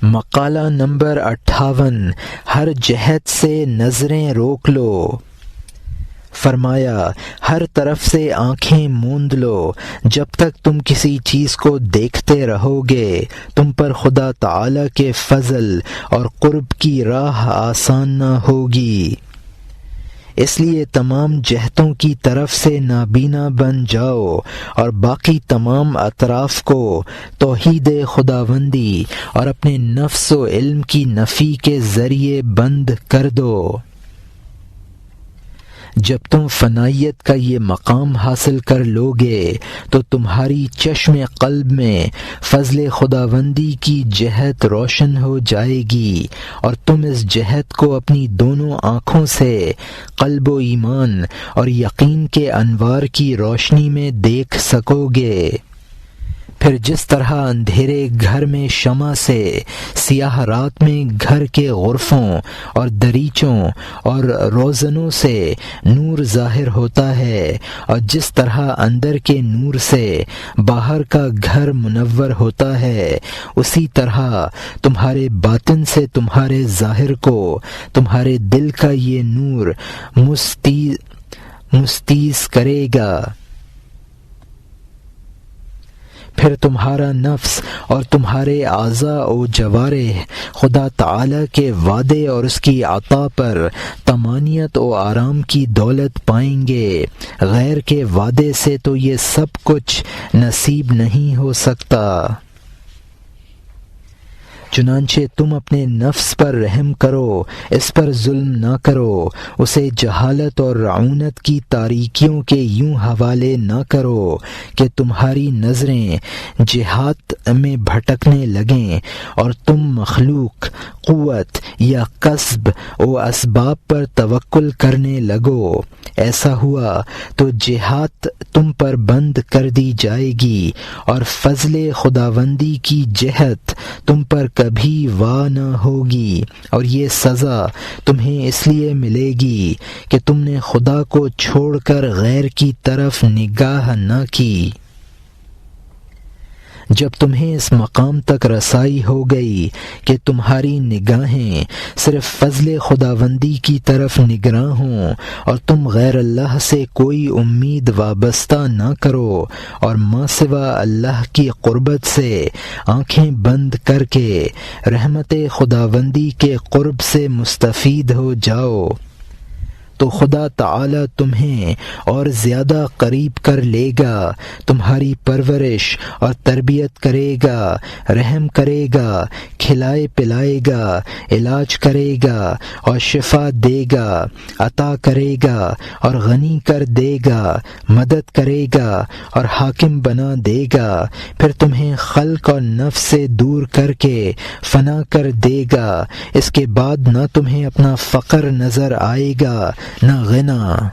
مقالہ نمبر 58 ہر جہت سے نظریں روک لو۔ فرمایا ہر طرف سے آنکھیں موند لو، جب تک تم کسی چیز کو دیکھتے رہو گے تم پر خدا تعالی کے فضل اور قرب کی راہ آسان نہ ہوگی۔ اس لیے تمام جہتوں کی طرف سے نابینا بن جاؤ اور باقی تمام اطراف کو توحید خداوندی اور اپنے نفس و علم کی نفی کے ذریعے بند کر دو۔ جب تم فنائیت کا یہ مقام حاصل کر لو گے تو تمہاری چشم قلب میں فضل خداوندی کی جہت روشن ہو جائے گی اور تم اس جہت کو اپنی دونوں آنکھوں سے قلب و ایمان اور یقین کے انوار کی روشنی میں دیکھ سکو گے۔ پھر جس طرح اندھیرے گھر میں شمع سے سیاہ رات میں گھر کے غرفوں اور دریچوں اور روزنوں سے نور ظاہر ہوتا ہے، اور جس طرح اندر کے نور سے باہر کا گھر منور ہوتا ہے، اسی طرح تمہارے باطن سے تمہارے ظاہر کو تمہارے دل کا یہ نور مستیز کرے گا۔ پھر تمہارا نفس اور تمہارے اعضاء و جوارح خدا تعالی کے وعدے اور اس کی عطا پر طمانینت و آرام کی دولت پائیں گے۔ غیر کے وعدے سے تو یہ سب کچھ نصیب نہیں ہو سکتا۔ چنانچہ تم اپنے نفس پر رحم کرو، اس پر ظلم نہ کرو، اسے جہالت اور رعونت کی تاریکیوں کے یوں حوالے نہ کرو کہ تمہاری نظریں جہات میں بھٹکنے لگیں اور تم مخلوق قوت یا کسب و اسباب پر توکل کرنے لگو۔ ایسا ہوا تو جہات تم پر بند کر دی جائے گی اور فضل خداوندی کی جہت تم پر کبھی وا نہ ہوگی، اور یہ سزا تمہیں اس لیے ملے گی کہ تم نے خدا کو چھوڑ کر غیر کی طرف نگاہ نہ کی۔ جب تمہیں اس مقام تک رسائی ہو گئی کہ تمہاری نگاہیں صرف فضل خداوندی کی طرف نگراں ہوں اور تم غیر اللہ سے کوئی امید وابستہ نہ کرو اور ما سوا اللہ کی قربت سے آنکھیں بند کر کے رحمت خداوندی کے قرب سے مستفید ہو جاؤ، تو خدا تعالی تمہیں اور زیادہ قریب کر لے گا، تمہاری پرورش اور تربیت کرے گا، رحم کرے گا، کھلائے پلائے گا، علاج کرے گا اور شفا دے گا، عطا کرے گا اور غنی کر دے گا، مدد کرے گا اور حاکم بنا دے گا، پھر تمہیں خلق اور نفس سے دور کر کے فنا کر دے گا۔ اس کے بعد نہ تمہیں اپنا فقر نظر آئے گا نہ غنا۔